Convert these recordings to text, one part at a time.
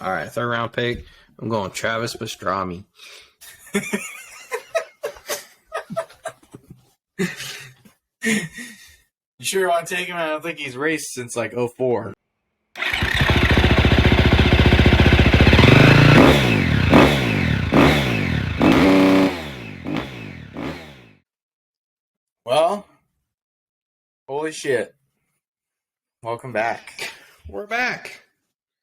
All right, third round pick. I'm going Travis Pastrami. You sure want to take him? I don't think he's raced since like 04. Well, holy shit. Welcome back. We're back.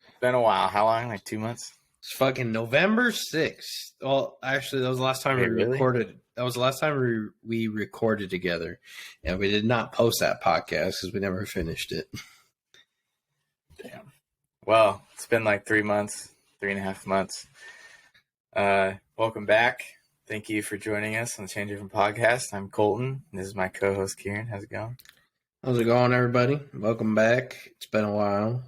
It's been a while. How long? Like 2 months? It's fucking November 6th. Well, actually, that was the last time we really? recorded. That was the last time we recorded together. And we did not post that podcast because we never finished it. Damn. Well, it's been like 3 months, 3.5 months. Welcome back. Thank you for joining us on the Change Different podcast. I'm Colton. This is my co-host, Kieran. How's it going? How's it going, everybody? Welcome back. It's been a while.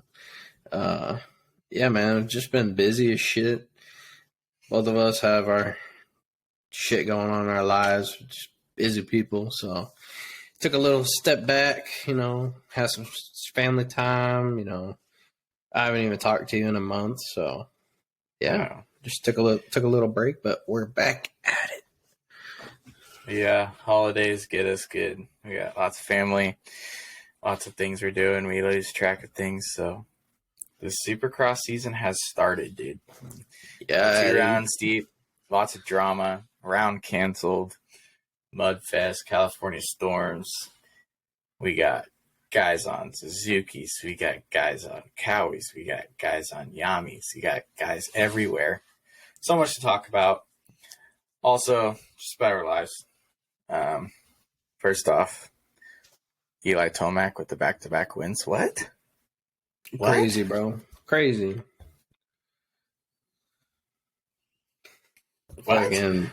Yeah, man, I've just been busy as shit. Both of us have our shit going on in our lives. Just busy people, so took a little step back, had some family time, I haven't even talked to you in a month, so yeah, just took a little break, but we're back at it. Yeah, holidays get us good. We got lots of family, lots of things we're doing. We lose track of things, so the supercross season has started, dude. Yeah, 2 rounds deep, lots of drama, round canceled, Mudfest, California Storms. We got guys on Suzuki's, we got guys on Cowies, we got guys on Yamis, we got guys everywhere. So much to talk about. Also, just about our lives. First off, Eli Tomac with the back-to-back wins. What? Crazy, bro. Crazy. Fucking,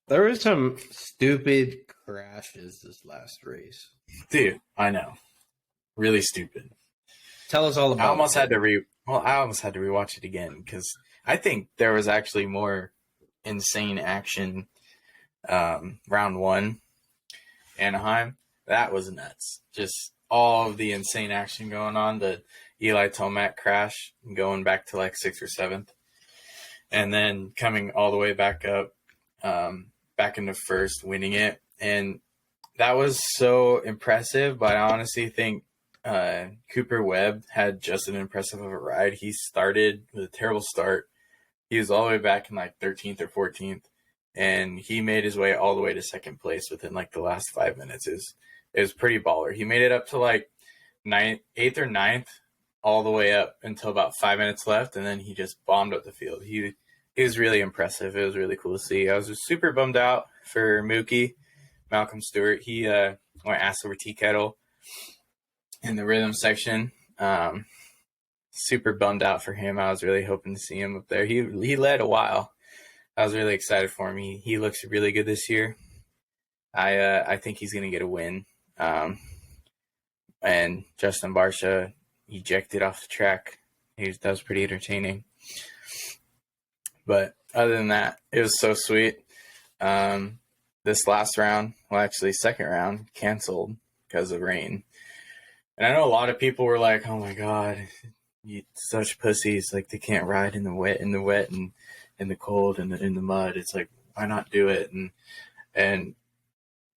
there was some stupid crashes this last race. Dude, I know. Really stupid. Tell us all about it. I almost had to rewatch it again because I think there was actually more insane action round 1, Anaheim. That was nuts. Just all of the insane action going on. The Eli Tomac crash going back to like 6th or 7th. And then coming all the way back up, back into first, winning it. And that was so impressive, but I honestly think Cooper Webb had just an impressive of a ride. He started with a terrible start. He was all the way back in like 13th or 14th, and he made his way all the way to second place within like the last 5 minutes. It was pretty baller. He made it up to like 8th or 9th, all the way up until about 5 minutes left, and then he just bombed up the field. He was really impressive. It was really cool to see. I was just super bummed out for Mookie, Malcolm Stewart. He went ass over tea kettle in the rhythm section. Super bummed out for him. I was really hoping to see him up there. He led a while. I was really excited for him. He looks really good this year. I think he's going to get a win. And Justin Barcia ejected off the track. That was pretty entertaining. But other than that, it was so sweet. This last round, well, actually second round, canceled because of rain. And I know a lot of people were like, "Oh my God, you such pussies! Like they can't ride in the wet, and in the cold, and in the mud. It's like, why not do it?" And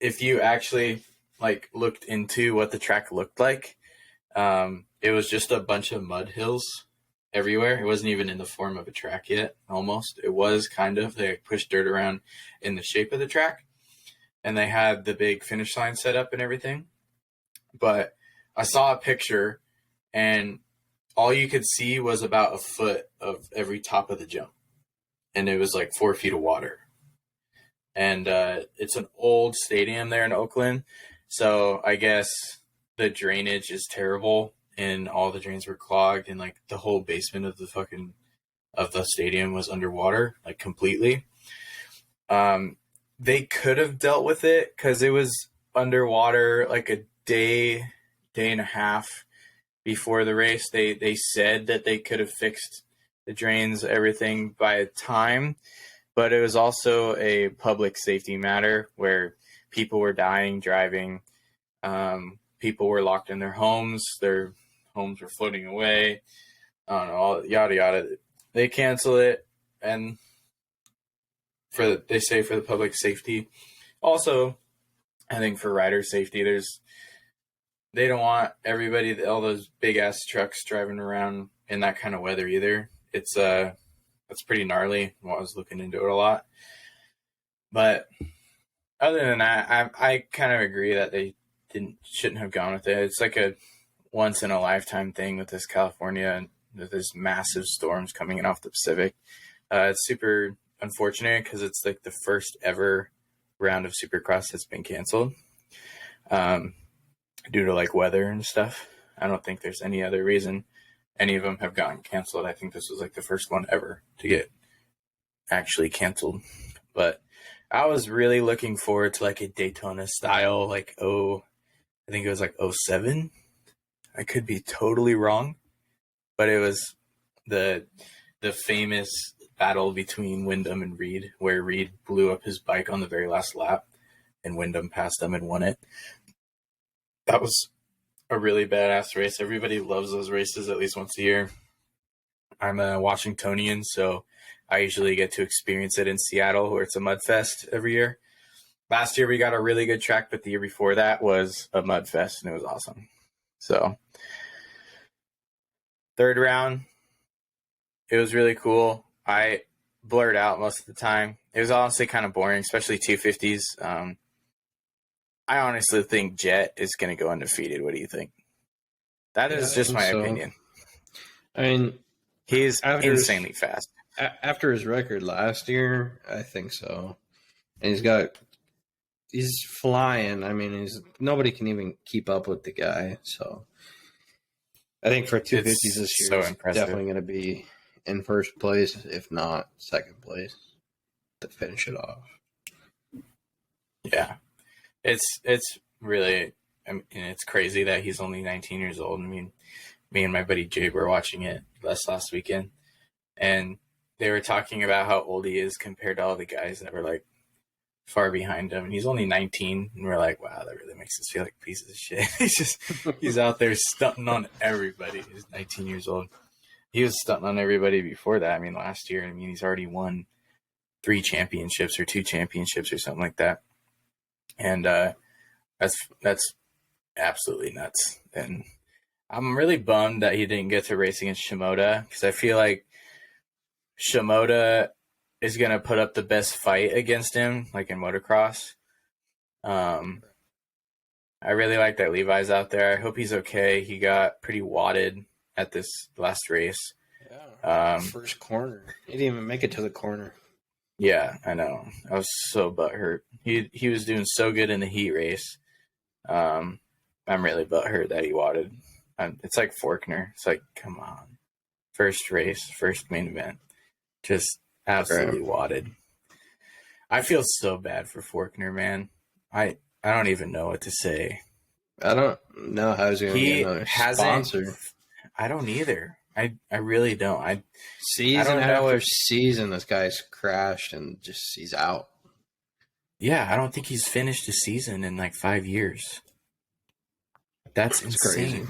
if you actually like looked into what the track looked like, it was just a bunch of mud hills everywhere. It wasn't even in the form of a track yet. Almost, it was kind of. They pushed dirt around in the shape of the track, and they had the big finish line set up and everything. But I saw a picture, and all you could see was about a foot of every top of the jump. And it was like 4 feet of water. And it's an old stadium there in Oakland. So I guess the drainage is terrible, and all the drains were clogged, and like the whole basement of the stadium was underwater, like completely. They could have dealt with it because it was underwater like a day and a half before the race. They said that they could have fixed the drains, everything by time, but it was also a public safety matter where people were dying driving. People were locked in their homes were floating away. I don't know, all yada yada. They cancel it, and they say for the public safety. Also, I think for rider safety, they don't want everybody, all those big ass trucks driving around in that kind of weather either. It's that's pretty gnarly. I was looking into it a lot, but other than that, I kind of agree that they shouldn't have gone with it. It's like a once in a lifetime thing with this California and with this massive storms coming in off the Pacific. It's super unfortunate because it's like the first ever round of Supercross that's been canceled due to like weather and stuff. I don't think there's any other reason any of them have gotten canceled. I think this was like the first one ever to get actually canceled. But I was really looking forward to like a Daytona style, like, I think it was like 07. I could be totally wrong, but it was the famous battle between Wyndham and Reed, where Reed blew up his bike on the very last lap and Wyndham passed him and won it. That was a really badass race. Everybody loves those races at least once a year. I'm a Washingtonian, so I usually get to experience it in Seattle, where it's a mud fest every year. Last year we got a really good track, but the year before that was a mud fest, and it was awesome. So, third round, it was really cool. I blurred out most of the time. It was honestly kind of boring, especially 250s. I honestly think Jet is going to go undefeated. What do you think? That is just my opinion. I mean, he's insanely fast. After his record last year, I think so. And he's flying. I mean, nobody can even keep up with the guy. So I think for 250s this year, it's definitely going to be in first place, if not second place, to finish it off. Yeah. It's really, I mean, it's crazy that he's only 19 years old. I mean, me and my buddy Jay were watching it last weekend, and they were talking about how old he is compared to all the guys that were like far behind him. And he's only 19, and we're like, wow, that really makes us feel like pieces of shit. He's out there stunting on everybody. He's 19 years old. He was stunting on everybody before that. I mean, last year, he's already won 3 championships or 2 championships or something like that. And that's absolutely nuts. And I'm really bummed that he didn't get to race against Shimoda, because I feel like Shimoda is going to put up the best fight against him, like in motocross. I really like that Levi's out there. I hope he's okay. He got pretty wadded at this last race. Yeah, first corner. He didn't even make it to the corner. Yeah, I know. I was so butthurt. He was doing so good in the heat race. I'm really butthurt that he wadded. It's like Faulkner. It's like, come on. First race, first main event. Just absolutely wadded. I feel so bad for Faulkner, man. I don't even know what to say. I don't know how he's going to get another sponsor. I don't either. I really don't. Season after season, this guy's crashed and he's out. Yeah, I don't think he's finished a season in like 5 years. That's insane. Crazy.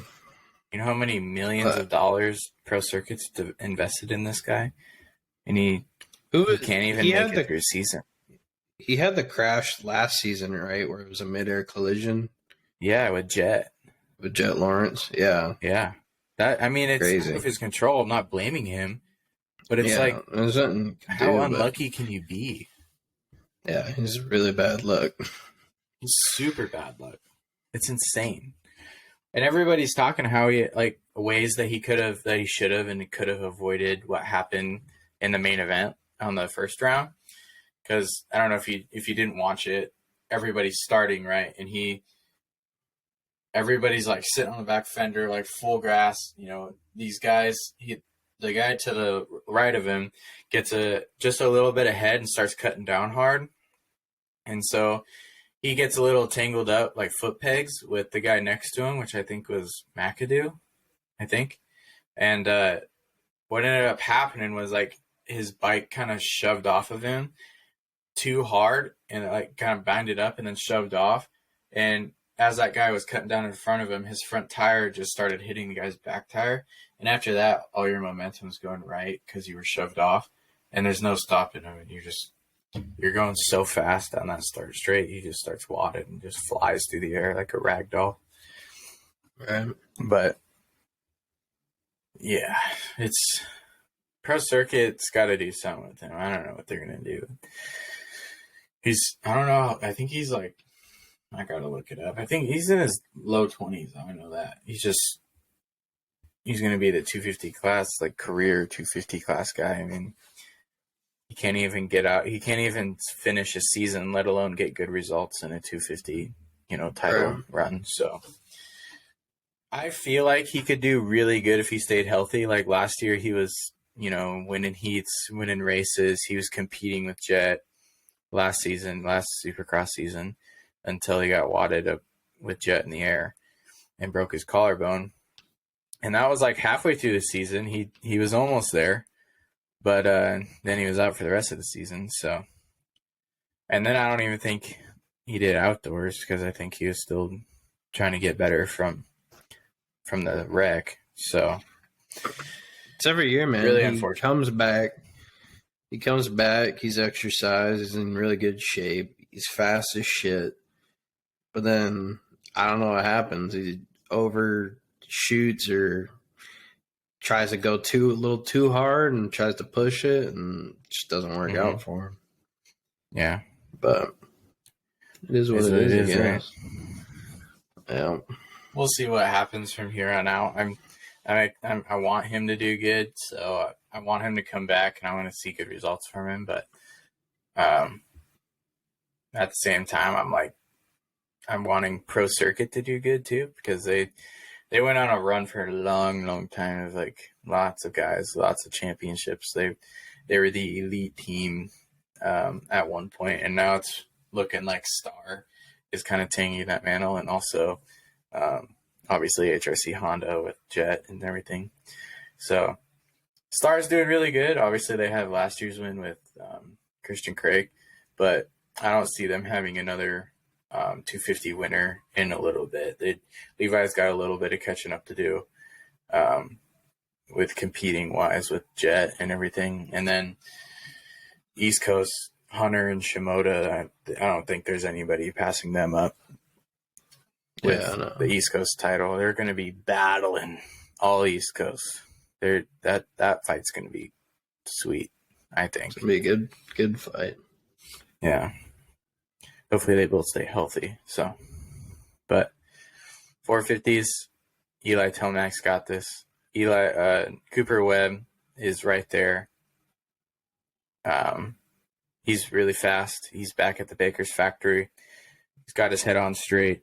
You know how many millions of dollars Pro Circuit's invested in this guy? And he can't even make it through a season. He had the crash last season, right, where it was a midair collision? Yeah, with Jet. With Jet Lawrence, yeah. Yeah. It's crazy. Out of his control. I'm not blaming him. But it's how unlucky can you be? Yeah, he's really bad luck. He's super bad luck. It's insane. And everybody's talking how he, like, ways that he should have, and he could have avoided what happened in the main event on the first round. Because I don't know if you didn't watch it, everybody's starting, right? And everybody's like sitting on the back fender, like full grass. These guys, the guy to the right of him gets just a little bit ahead and starts cutting down hard. And so he gets a little tangled up, like foot pegs, with the guy next to him, which I think was McAdoo, And what ended up happening was like his bike kind of shoved off of him too hard, and it like kind of banged it up and then shoved off. And as that guy was cutting down in front of him, his front tire just started hitting the guy's back tire. And after that, all your momentum is going right because you were shoved off. And there's no stopping him. And you're going so fast down that start straight. He just starts wadding and just flies through the air like a rag doll. Right. But, yeah, it's pro circuit's got to do something with him. I don't know what they're going to do. I don't know. I think he's like, I got to look it up. I think he's in his low 20s. I know that. He's going to be the 250 class, like career 250 class guy. I mean, he can't even get out. He can't even finish a season, let alone get good results in a 250, title run. So I feel like he could do really good if he stayed healthy. Like last year, he was, winning heats, winning races. He was competing with Jet last supercross season until he got wadded up with Jet in the air and broke his collarbone. And that was like halfway through the season. He was almost there. But then he was out for the rest of the season. So, and then I don't even think he did outdoors because I think he was still trying to get better from the wreck. So it's every year, man. Really he unfortunate. He comes back. He's exercised. He's in really good shape. He's fast as shit. But then I don't know what happens. He overshoots or tries to go a little too hard and tries to push it and it just doesn't work out for him. Yeah. But it is what it is, I guess. Right? Yeah. We'll see what happens from here on out. I want him to do good, so I want him to come back and I want to see good results from him. But at the same time, I'm wanting Pro Circuit to do good too because they went on a run for a long, long time of like lots of guys, lots of championships. They were the elite team at one point, and now it's looking like Star is kind of taking that mantle, and also obviously HRC Honda with Jet and everything. So Star's doing really good. Obviously, they had last year's win with Christian Craig, but I don't see them having another 250 winner in a little bit. Levi's got a little bit of catching up to do with competing wise with Jet and everything. And then East Coast, Hunter and Shimoda, I don't think there's anybody passing them up with the East Coast title. They're going to be battling all East Coast. That fight's going to be sweet, I think. It's going to be a good fight. Yeah. Hopefully they both stay healthy. So, but 450s, Eli Telmack's got this. Cooper Webb is right there. He's really fast. He's back at the Baker's factory. He's got his head on straight,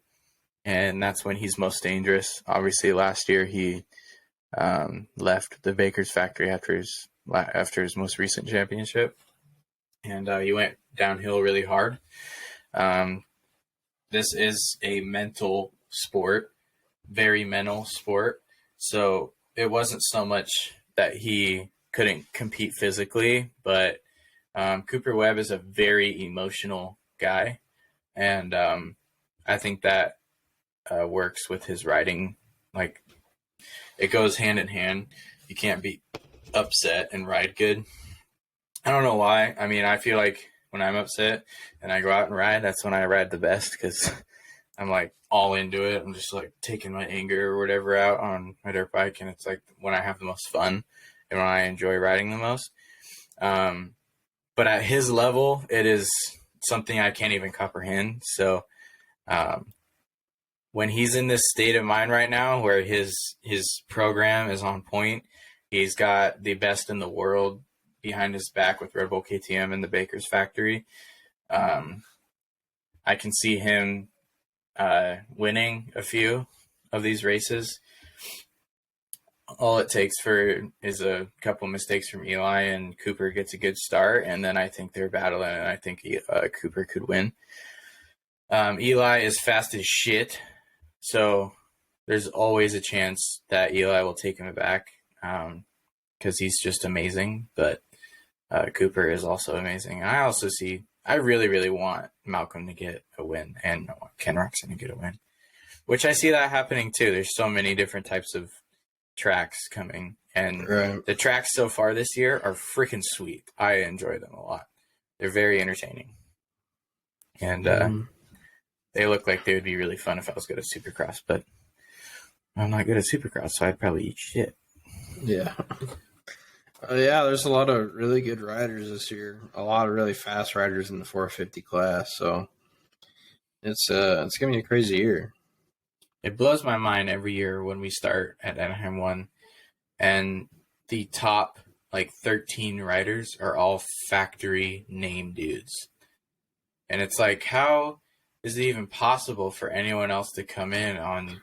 and that's when he's most dangerous. Obviously, last year he left the Baker's factory after his most recent championship, and he went downhill really hard. This is a mental sport, very mental sport. So it wasn't so much that he couldn't compete physically, but Cooper Webb is a very emotional guy. And I think that works with his riding. Like, it goes hand in hand. You can't be upset and ride good. I don't know why. I mean, I feel like when I'm upset and I go out and ride, that's when I ride the best because I'm like all into it. I'm just like taking my anger or whatever out on my dirt bike, and it's like when I have the most fun and when I enjoy riding the most. But at his level, it is something I can't even comprehend. So when he's in this state of mind right now where his program is on point, he's got the best in the world behind his back with Red Bull KTM and the Baker's factory. I can see him winning a few of these races. All it takes is a couple mistakes from Eli, and Cooper gets a good start, and then I think they're battling, and I think Cooper could win. Eli is fast as shit, so there's always a chance that Eli will take him back because he's just amazing, but Cooper is also amazing. I really, really want Malcolm to get a win and Ken Roxon to get a win. which I see that happening too. There's so many different types of tracks coming, and Right. the tracks so far this year are freaking sweet. I enjoy them a lot. They're very entertaining, and they look like they would be really fun if I was good at supercross, but I'm not good at supercross, so I'd probably eat shit. Yeah. Yeah, there's a lot of really good riders this year. A lot of really fast riders in the 450 class. So it's gonna be a crazy year. It blows my mind every year when we start at Anaheim 1, and the top like 13 riders are all factory name dudes. And it's like, how is it even possible for anyone else to come in on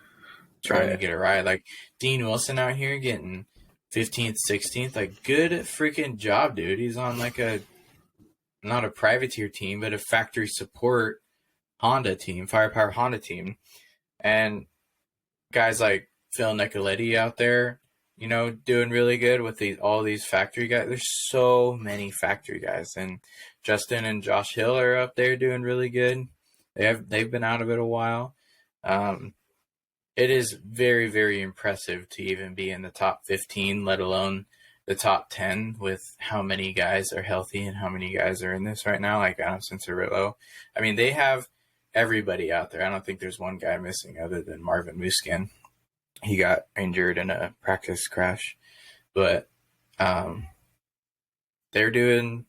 trying to get a ride? Like Dean Wilson out here getting 15th, 16th, like good freaking job, dude. He's on like not a privateer team, but a factory support Honda team, Firepower Honda team. And guys like Phil Nicoletti out there, you know, doing really good with all these factory guys. There's so many factory guys, and Justin and Josh Hill are up there doing really good. They've been out of it a while. It is very, very impressive to even be in the top 15, let alone the top 10, with how many guys are healthy and how many guys are in this right now. Like Adam Cincerillo. I mean, they have everybody out there. I don't think there's one guy missing other than Marvin Muskin. He got injured in a practice crash, but they're doing.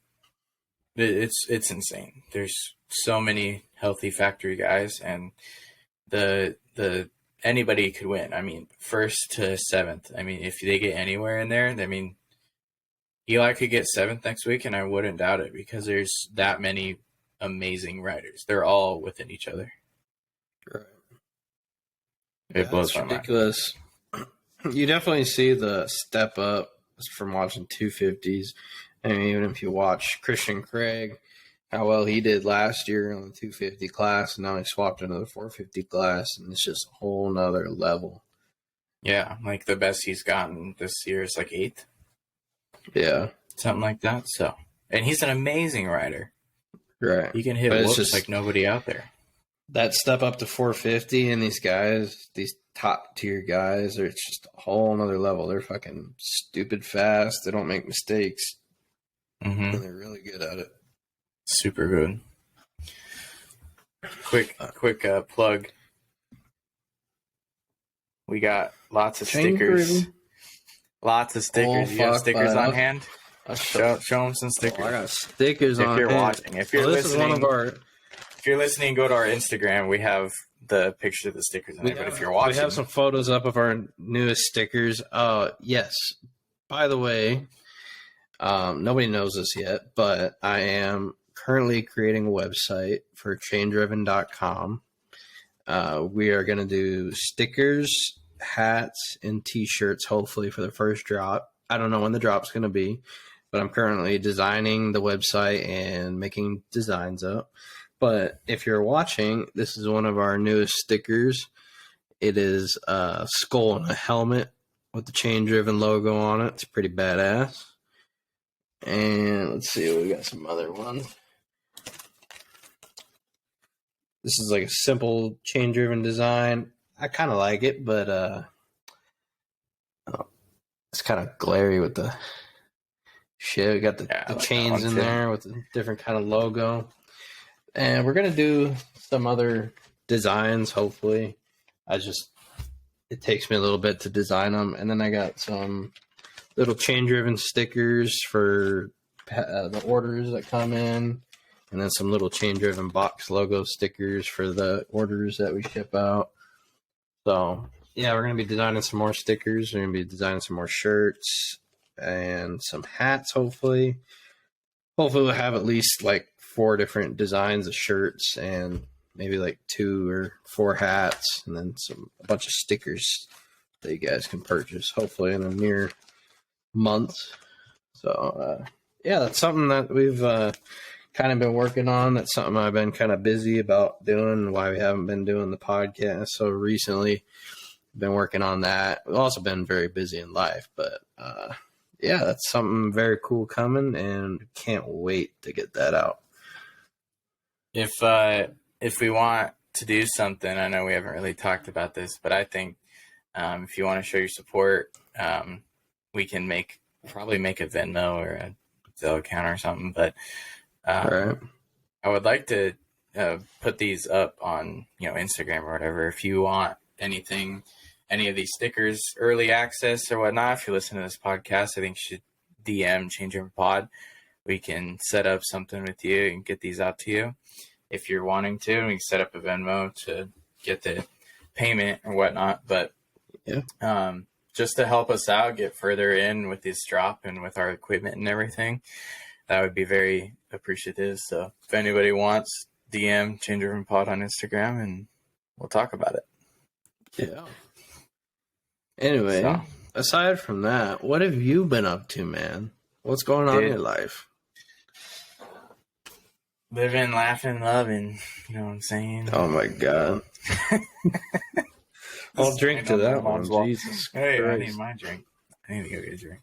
It's insane. There's so many healthy factory guys, and the anybody could win. I mean, 1st to 7th. I mean, if they get anywhere in there, I mean, Eli could get 7th next week, and I wouldn't doubt it because there's that many amazing riders. They're all within each other. Right. It blows my mind. Ridiculous. You definitely see the step up from watching 250s. I mean, even if you watch Christian Craig, how well he did last year on the 250 class, and now he swapped into the 450 class, and it's just a whole nother level. Yeah, like the best he's gotten this year is like 8th. Yeah. Something like that. So, and he's an amazing rider. Right. He can hit whoops just like nobody out there. That step up to 450, and these guys, these top tier guys, it's just a whole nother level. They're fucking stupid fast. They don't make mistakes. Mm-hmm. And they're really good at it. Super good. Quick plug. We got lots of stickers. Lots of stickers. You have stickers on hand? Show them some stickers. I got stickers on hand. If you're watching. If you're listening, go to our Instagram. We have the picture of the stickers in there. But if you're watching, we have some photos up of our newest stickers. Yes. By the way, nobody knows this yet, but I am currently creating a website for chaindriven.com. We are going to do stickers, hats, and t-shirts, hopefully, for the first drop. I don't know when the drop's going to be, but I'm currently designing the website and making designs up. But if you're watching, this is one of our newest stickers. It is a skull and a helmet with the Chain Driven logo on it. It's pretty badass. And let's see, we got some other ones. This is like a simple Chain Driven design. I kind of like it, but it's kind of glary with the shit. We got the chains in there with a different kind of logo. And we're going to do some other designs, hopefully. It takes me a little bit to design them. And then I got some little Chain-Driven stickers for the orders that come in. And then some little Chain-Driven box logo stickers for the orders that we ship out. So, yeah, we're going to be designing some more stickers. We're going to be designing some more shirts and some hats, hopefully. Hopefully we'll have at least like 4 different designs of shirts and maybe like 2 or 4 hats, and then a bunch of stickers that you guys can purchase, hopefully in a near month. So, yeah, that's something that we've kind of been working on. That's something I've been kind of busy about doing, why we haven't been doing the podcast so recently. Been working on that. We've also been very busy in life, but yeah, that's something very cool coming, and can't wait to get that out. If we want to do something. I know we haven't really talked about this, but I think if you want to show your support, we can probably make a Venmo or a Zelle account or something. But Right. I would like to put these up on Instagram or whatever. If you want anything, any of these stickers, early access or whatnot, if you listen to this podcast, I think you should DM Change Room Pod. We can set up something with you and get these out to you if you're wanting to. And we can set up a Venmo to get the payment or whatnot. But just to help us out, get further in with this drop and with our equipment and everything, that would be very appreciative. So if anybody wants, DM Change Room Pod on Instagram and we'll talk about it. Yeah. Anyway, aside from that, what have you been up to, man? What's going on in your life? Living, laughing, loving. You know what I'm saying? Oh my God. I'll drink to that one. Jesus Hey, Christ. I need my drink. I need to go get a drink.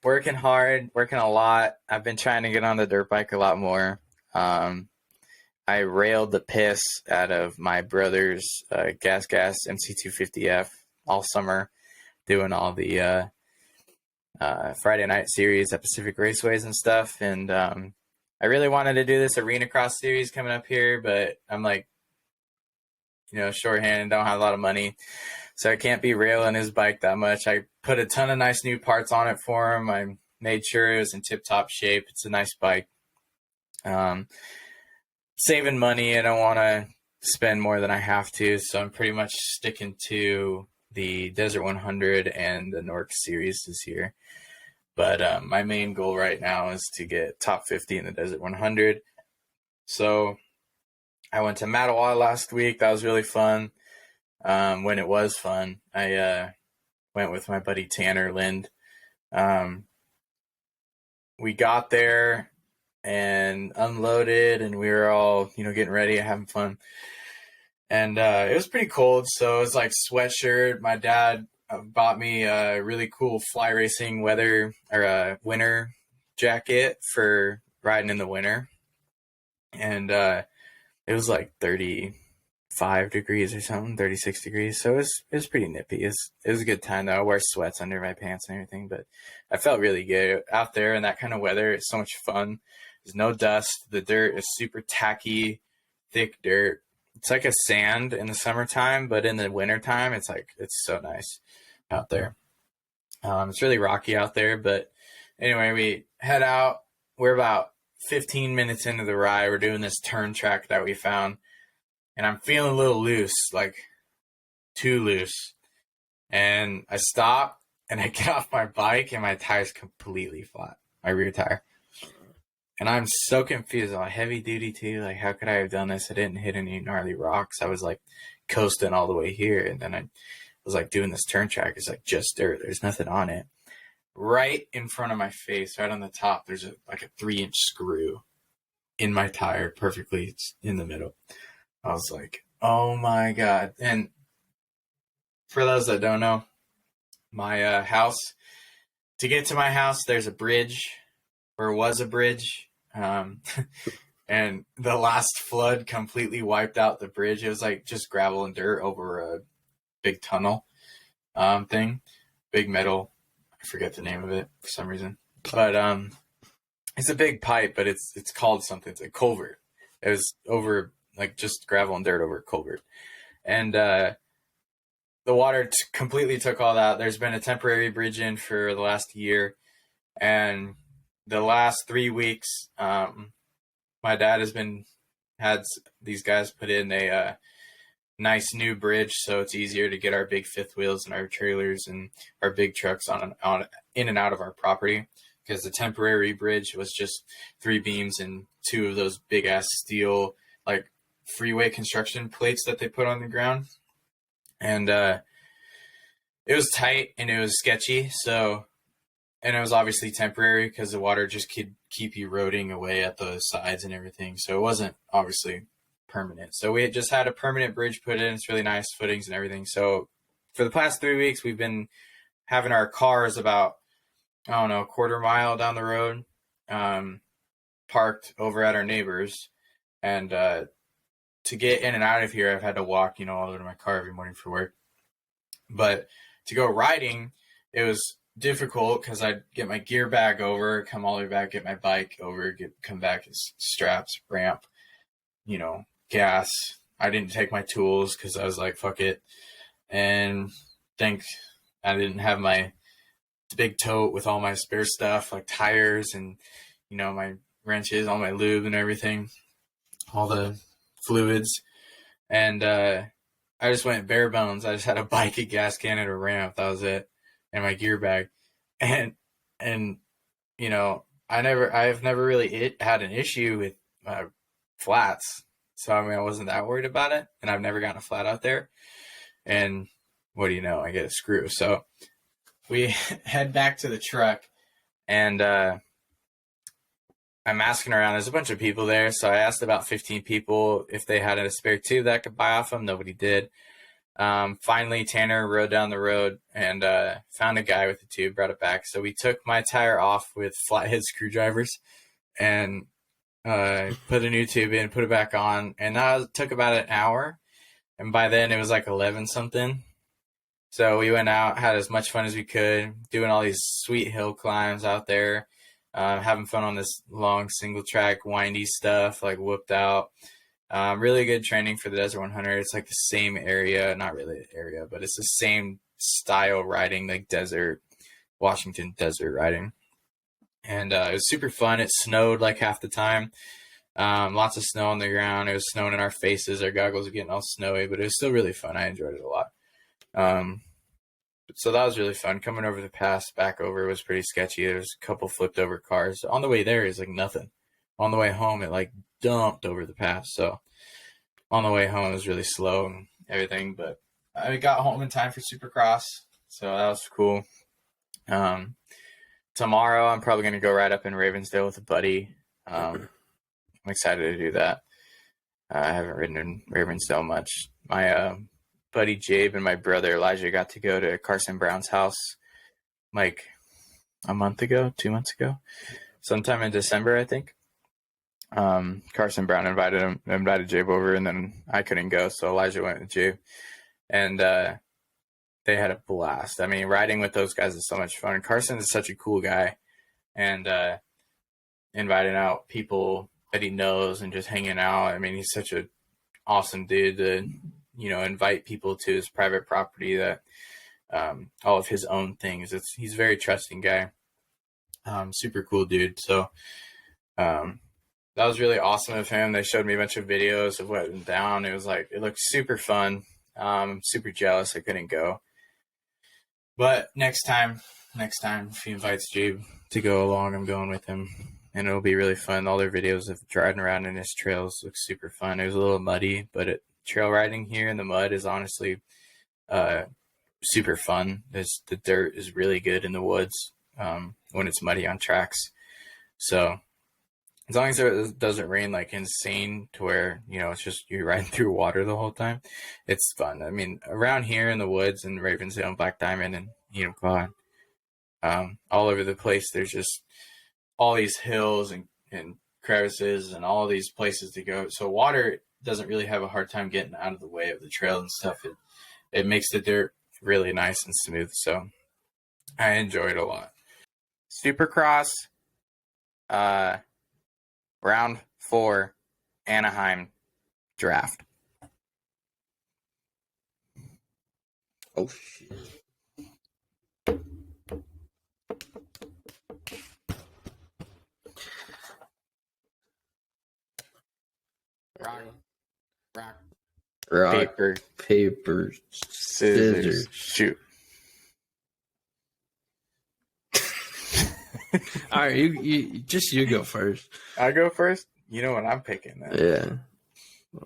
Working hard, working a lot. I've been trying to get on the dirt bike a lot more. I railed the piss out of my brother's Gas MC250F all summer, doing all the Friday night series at Pacific Raceways and stuff. And I really wanted to do this arena cross series coming up here, but I'm like, shorthanded, don't have a lot of money, so I can't be railing his bike that much. I put a ton of nice new parts on it for him. I made sure it was in tip-top shape. It's a nice bike. Saving money, I don't want to spend more than I have to, so I'm pretty much sticking to the Desert 100 and the Norc series this year. But my main goal right now is to get top 50 in the Desert 100. So I went to Mattawa last week. That was really fun. When it was fun, I went with my buddy Tanner Lind. We got there and unloaded, and we were all, getting ready, having fun. And it was pretty cold, so it was like sweatshirt. My dad bought me a really cool fly racing winter jacket for riding in the winter. And it was like 35 degrees or something, 36 degrees. So it was pretty nippy. It was a good time though. I wear sweats under my pants and everything, but I felt really good out there in that kind of weather. It's so much fun. There's no dust. The dirt is super tacky, thick dirt. It's like a sand in the summertime, but in the wintertime, it's so nice out there. It's really rocky out there, but anyway, we head out. We're about 15 minutes into the ride. We're doing this turn track that we found, and I'm feeling a little loose, like too loose. And I stop and I get off my bike and my tire's completely flat, my rear tire. And I'm so confused. I'm heavy duty too. Like, how could I have done this? I didn't hit any gnarly rocks. I was like coasting all the way here. And then I was like doing this turn track. It's like just dirt. There's nothing on it. Right in front of my face, right on the top, there's a 3-inch screw in my tire, perfectly in the middle. I was like, oh my God. And for those that don't know, my house, to get to my house, there's a bridge, or was a bridge. And the last flood completely wiped out the bridge. It was like just gravel and dirt over a big tunnel thing, big metal. I forget the name of it for some reason, but it's a big pipe, but it's called something. It's a culvert. It was over like just gravel and dirt over a culvert, and the water completely took all that. There's been a temporary bridge in for the last year, and the last 3 weeks, my dad had these guys put in a nice new bridge, so it's easier to get our big fifth wheels and our trailers and our big trucks on in and out of our property, because the temporary bridge was just 3 beams and 2 of those big ass steel like freeway construction plates that they put on the ground, and it was tight and it was sketchy. So, and it was obviously temporary because the water just could keep eroding away at the sides and everything, so it wasn't obviously permanent. So we had just had a permanent bridge put in. It's really nice footings and everything. So for the past 3 weeks, we've been having our cars about, I don't know, a quarter mile down the road, parked over at our neighbors. And to get in and out of here, I've had to walk, you know, all the way to my car every morning for work. But to go riding, it was difficult because I'd get my gear bag over, come all the way back, get my bike over, come back as straps, ramp, you know, gas. I didn't take my tools because I was like, fuck it. And think I didn't have my big tote with all my spare stuff, like tires and, you know, my wrenches, all my lube and everything, all the fluids. And I just went bare bones. I just had a bike, a gas can, and a ramp. That was it. And my gear bag. And you know, I've never really had an issue with flats. So, I mean, I wasn't that worried about it. And I've never gotten a flat out there. And what do you know? I get a screw. So we head back to the truck, and I'm asking around. There's a bunch of people there. So I asked about 15 people if they had a spare tube that I could buy off them. Nobody did. Finally, Tanner rode down the road and found a guy with a tube, brought it back. So we took my tire off with flathead screwdrivers and put a new tube in, put it back on. And that took about an hour. And by then it was like 11 something. So we went out, had as much fun as we could, doing all these sweet hill climbs out there, having fun on this long single track, windy stuff, like whooped out. Really good training for the Desert 100. It's like the same area, not really area, but it's the same style riding, like desert, Washington desert riding. And it was super fun. It snowed like half the time. Lots of snow on the ground. It was snowing in our faces. Our goggles were getting all snowy, but it was still really fun. I enjoyed it a lot. So that was really fun. Coming over the pass back over was pretty sketchy. There's a couple flipped over cars. On the way there is like nothing. On the way home, it like dumped over the pass. So on the way home, it was really slow and everything. But I got home in time for Supercross, so that was cool. Tomorrow, I'm probably going to go ride up in Ravensdale with a buddy. I'm excited to do that. I haven't ridden in Ravensdale much. My buddy Jabe and my brother Elijah got to go to Carson Brown's house like a month ago, 2 months ago, sometime in December, I think. Carson Brown invited Jabe over, and then I couldn't go, so Elijah went with Jabe, and they had a blast. I mean, riding with those guys is so much fun. Carson is such a cool guy, and inviting out people that he knows and just hanging out. I mean, he's such an awesome dude to, you know, invite people to his private property that all of his own things. He's a very trusting guy. Super cool dude. So that was really awesome of him. They showed me a bunch of videos of what went down. It looked super fun. Super jealous I couldn't go. But next time, if he invites Jabe to go along, I'm going with him. And it'll be really fun. All their videos of driving around in his trails look super fun. It was a little muddy, but trail riding here in the mud is honestly super fun. The dirt is really good in the woods when it's muddy on tracks. So as long as it doesn't rain like insane to where, you know, it's just you're riding through water the whole time, it's fun. I mean, around here in the woods in Ravensdale and Black Diamond and, you know, God, all over the place, there's just all these hills and crevices and all these places to go. So water doesn't really have a hard time getting out of the way of the trail and stuff. It makes the dirt really nice and smooth. So I enjoy it a lot. Supercross, round 4, Anaheim draft. Oh shit. Rock, paper, scissors, shoot. All right, you go first. I go first. You know what I'm picking, man. Yeah.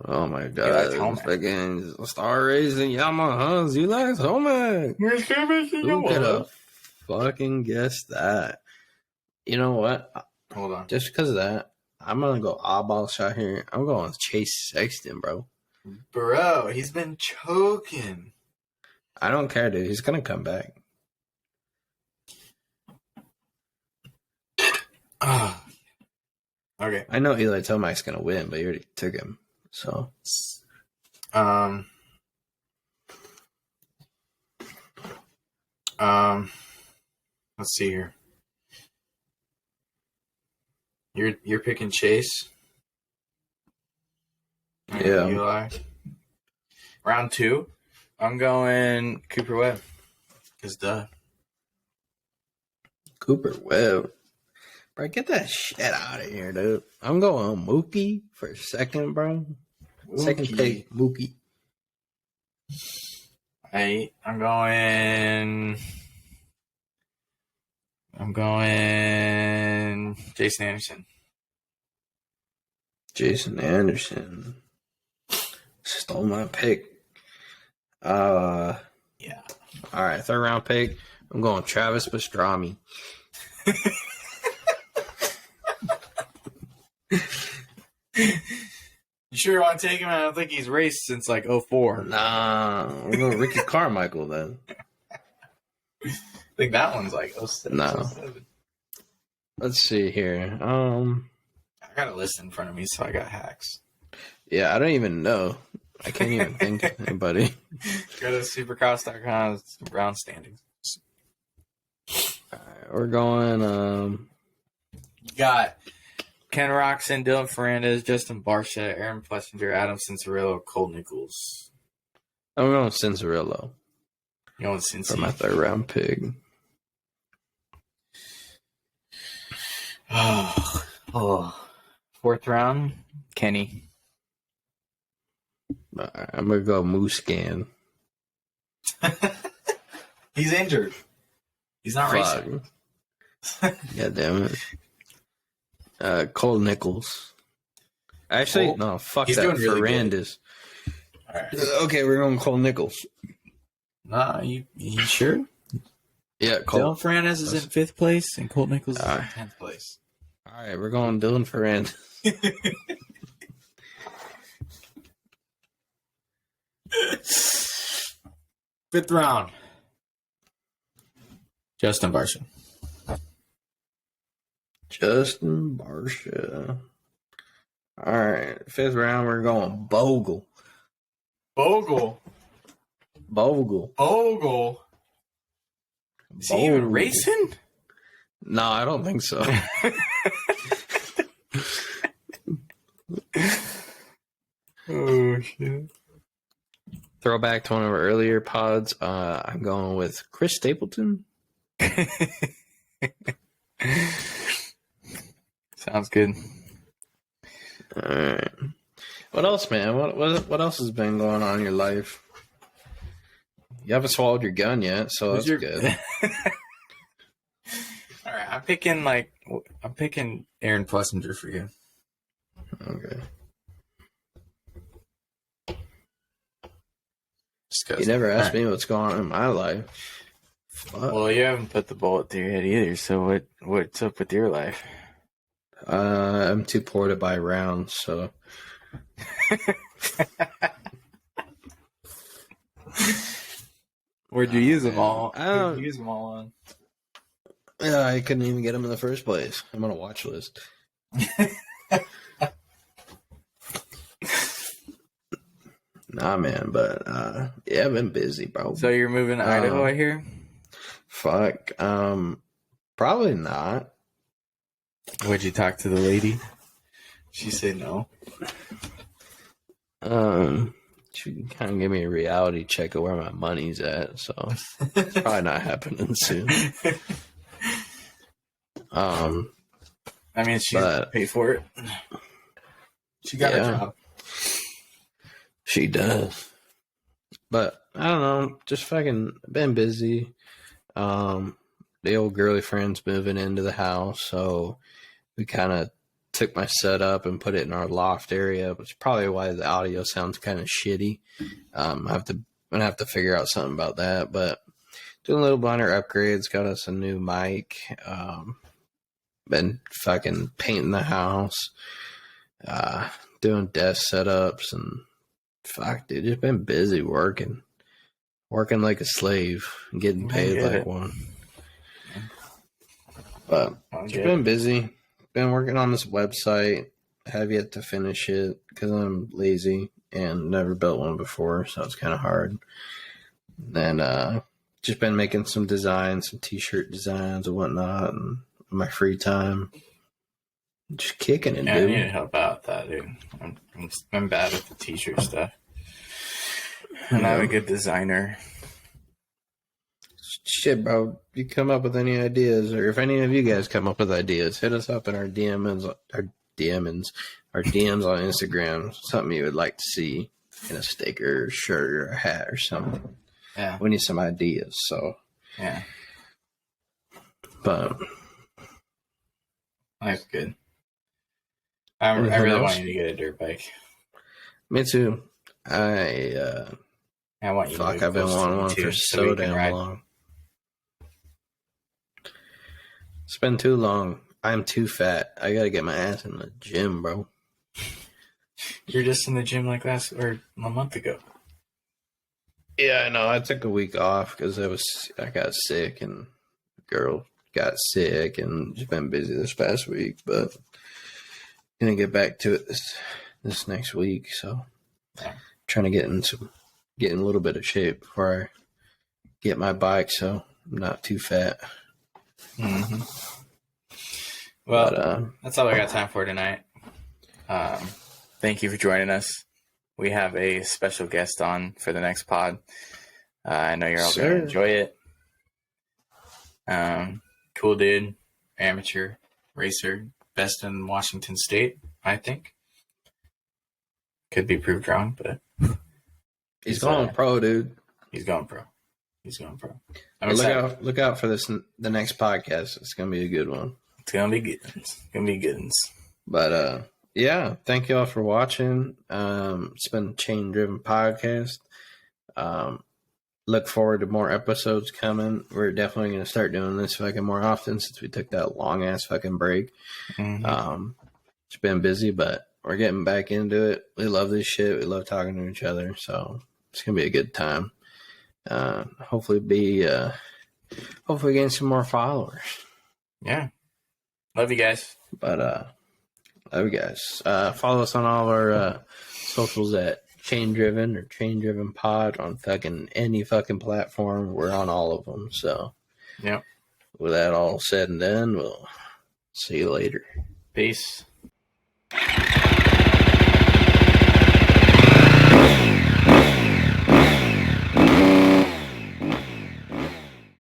Oh my god! Fucking Star Racing Yamahas. You like Tomac? Who could have fucking guessed that? You know what? Hold on. Just because of that, I'm gonna go eyeball shot here. I'm going with Chase Sexton, bro. Bro, he's been choking. I don't care, dude. He's gonna come back. Okay. I know Eli Tomac's gonna win, but you already took him. So, Um, let's see here. You're picking Chase. yeah. Eli. Round 2, I'm going Cooper Webb. Cause duh. Cooper Webb. Bro, get that shit out of here, dude. I'm going Mookie for second, bro. Second pick, Mookie. I'm going Jason Anderson. Jason Anderson. Stole my pick. Yeah. All right, third round pick. I'm going Travis Pastrami. You sure want to take him? I don't think he's raced since like 04. Nah, we're going Ricky Carmichael then. I think that one's like 07. No. 07. Let's see here. I got a list in front of me, so I got hacks. Yeah, I don't even know. I can't even think of anybody. Go to supercross.com, round standings. All right, we're going. You got Ken Roxon, Dylan Ferrandis, Justin Barcia, Aaron Plessinger, Adam Cincerillo, Cole Nichols. I'm going Cincerillo You know, Cincy. for my third round pick. Oh. Fourth round, Kenny. All right, I'm gonna go Muscan. He's injured. He's not racing. God damn it. Cole Nichols. Actually, Cole? no, fuck He's that. doing really Ferrandis. All right. Okay, we're going Cole Nichols. Nah, you sure? Yeah, Cole. Dylan Ferrandis is in 5th place, and Colt Nichols is in All right. 10th place. All right, we're going Dylan Ferrandis. 5th round, Justin Barcia. Justin Barcia. All right, 5th round, we're going Bogle. Bogle. Is he even racing? No, I don't think so. Oh, shit. Throwback to one of our earlier pods. I'm going with Chris Stapleton. Sounds good. All right. What else, man? What else has been going on in your life? You haven't swallowed your gun yet, so that's good. All right, I'm picking Aaron Plessinger for you. Okay. You never asked me what's going on in my life. Fuck. Well, you haven't put the bullet through your head either. So what's up with your life? I'm too poor to buy rounds, so. Where'd you use them all? Where'd you use them all on? Yeah, I couldn't even get them in the first place. I'm on a watch list. Nah, man, but yeah, I've been busy, bro. So you're moving to Idaho, I hear? Fuck. Probably not. Would you talk to the lady? She said no. She kind of gave me a reality check of where my money's at, so it's probably not happening soon. I mean, she's gonna pay for it. She got a job. She does. But I don't know, just fucking been busy. The old girly friend's moving into the house, so we kind of took my setup and put it in our loft area, which is probably why the audio sounds kind of shitty. I'm gonna have to figure out something about that, but doing little minor upgrades, got us a new mic. Been fucking painting the house, doing desk setups, and fuck, dude, just been busy working like a slave and getting paid like one. But just been busy. Been working on this website. have yet to finish it because I'm lazy and never built one before, so it's kind of hard. And just been making some designs, some t-shirt designs and whatnot, and in my free time, just kicking it, Yeah, dude. I need to help out with that, dude. I'm bad with the t-shirt stuff. I'm not a good designer. Shit, bro. You come up with any ideas, or if any of you guys come up with ideas, hit us up in our DMs on Instagram. Something you would like to see in a sticker, or shirt, or a hat, or something. Yeah, We need some ideas. So yeah, but that's good. I anything really else? want you to get a dirt bike. Me too. I want you to Fuck, move I've been close to wanting me, one too, for so so we can damn ride. long. It's been too long. I'm too fat. I gotta get my ass in the gym, bro. You're just in the gym like a month ago. Yeah, I know. I took a week off because I got sick and the girl got sick and just been busy this past week, but gonna get back to it this next week. So trying to get in a little bit of shape before I get my bike, so I'm not too fat. Mm-hmm. Well, But, that's all I got time for tonight. Thank you for joining us. We have a special guest on for the next pod. I know you're all going to enjoy it. Cool dude, amateur racer, best in Washington State, I think. Could be proved wrong, but he's going pro, dude. He's going pro. Look out for the next podcast. It's gonna be a good one. It's gonna be good. It's gonna be good. But yeah, thank you all for watching. It's been Chain Driven Podcast. Look forward to more episodes coming. We're definitely gonna start doing this fucking more often since we took that long ass fucking break. Mm-hmm. It's been busy, but we're getting back into it. We love this shit. We love talking to each other, so it's gonna be a good time. Hopefully gain some more followers. Yeah. Love you guys. But love you guys. Follow us on all of our socials at Chain Driven or Chain Driven Pod on fucking any fucking platform. We're on all of them. So yeah. With that all said and done, we'll see you later. Peace.